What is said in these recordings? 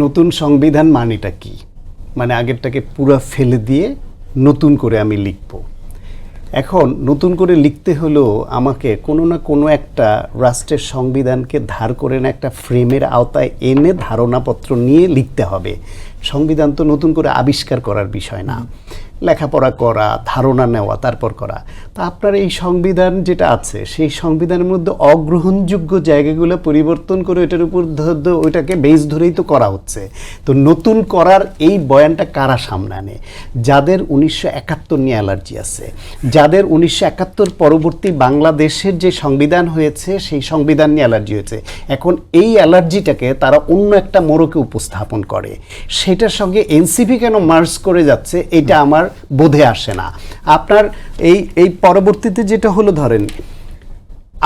নতুন সংবিধান মানেটা কি? মানে আগেরটাকে পুরো ফেলে দিয়ে নতুন করে আমি লিখব। এখন নতুন করে লিখতে হলেও আমাকে কোনো না কোনো একটা রাষ্ট্রের সংবিধানকে ধার করে না একটা ফ্রেমের আওতায় এনে ধারণাপত্র নিয়ে লিখতে হবে। সংবিধান তো নতুন করে আবিষ্কার করার বিষয় না, লেখাপড়া করা, ধারণা নেওয়া, তারপর করা। তা আপনার এই সংবিধান যেটা আছে সেই সংবিধানের মধ্যে অগ্রহণযোগ্য জায়গাগুলো পরিবর্তন করে ওইটার উপর ওইটাকে বেস ধরেই তো করা হচ্ছে। তো নতুন করার এই বয়ানটা কারা সামনে আনে? যাদের 1971 নিয়ে অ্যালার্জি আছে, যাদের 1971 পরবর্তী বাংলাদেশের যে সংবিধান হয়েছে সেই সংবিধান নিয়ে অ্যালার্জি হয়েছে। এখন এই অ্যালার্জিটাকে তারা অন্য একটা মোড়কে উপস্থাপন করে, সেটার সঙ্গে এনসিপি কেন মার্জ করে যাচ্ছে এটা আমার বোধে আসে না। আপনার এই পরবর্তীতে যেটা হলো, ধরেন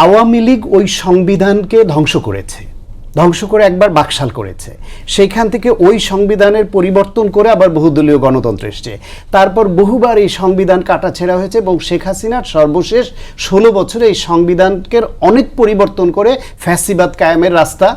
আওয়ামী লীগ ওই সংবিধানকে ধ্বংস করেছে, ধ্বংস করে একবার বাকশাল করেছে, সেইখান থেকে ওই সংবিধানের পরিবর্তন করে আবার বহুদলীয় গণতন্ত্র এসছে। তারপর বহুবার এই সংবিধান কাটাছেঁড়া হয়েছে এবং শেখ হাসিনার সর্বশেষ 16 বছরে এই সংবিধানকে অনেক পরিবর্তন করে ফ্যাসিবাদ কায়েমের রাস্তা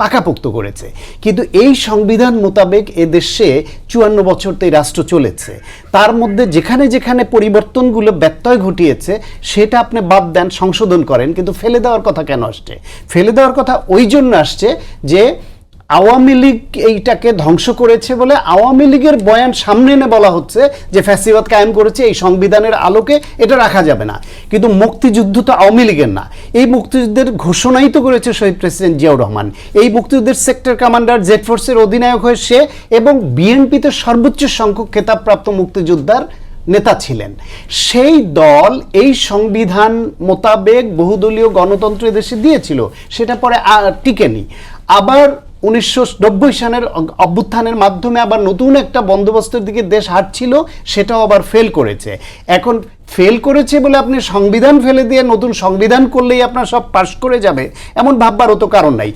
পাকাপোক্ত করেছে। কিন্তু এই সংবিধান মোতাবেক এদেশে 54 বছর তো এই রাষ্ট্র চলেছে, তার মধ্যে যেখানে যেখানে পরিবর্তনগুলো ব্যত্যয় ঘটিয়েছে সেটা আপনি বাদ দেন, সংশোধন করেন, কিন্তু ফেলে দেওয়ার কথা কেন আসছে? ফেলে দেওয়ার কথা ওই জন্য আসছে যে আওয়ামী লীগ এইটাকে ধ্বংস করেছে বলে আওয়ামী লীগের বয়ান সামনে এনে বলা হচ্ছে যে ফ্যাসিবাদ কায়েম করেছে, এই সংবিধানের আলোকে এটা রাখা যাবে না। কিন্তু মুক্তিযুদ্ধ তো আওয়ামী লীগের না, এই মুক্তিযুদ্ধের ঘোষণাই তো করেছে শহীদ প্রেসিডেন্ট জিয়াউর রহমান। এই মুক্তিযুদ্ধের সেক্টর কমান্ডার, জেড ফোর্সের অধিনায়ক হয়ে সে এবং বিএনপিতে সর্বোচ্চ সংখ্যক খেতাবপ্রাপ্ত মুক্তিযোদ্ধার নেতা ছিলেন। সেই দল এই সংবিধান মোতাবেক বহুদলীয় গণতন্ত্র দেশে দিয়েছিল, সেটা পরে টিকেনি। আবার 1990 সালের অভ্যুত্থানের মাধ্যমে আবার নতুন একটা বন্দোবস্তের দিকে দেশ হাঁটছিল, সেটাও আবার ফেল করেছে। এখন ফেল করেছে বলে আপনি সংবিধান ফেলে দিয়ে নতুন সংবিধান করলেই আপনার সব পাশ করে যাবে এমন ভাববারও তো কারণ নাই।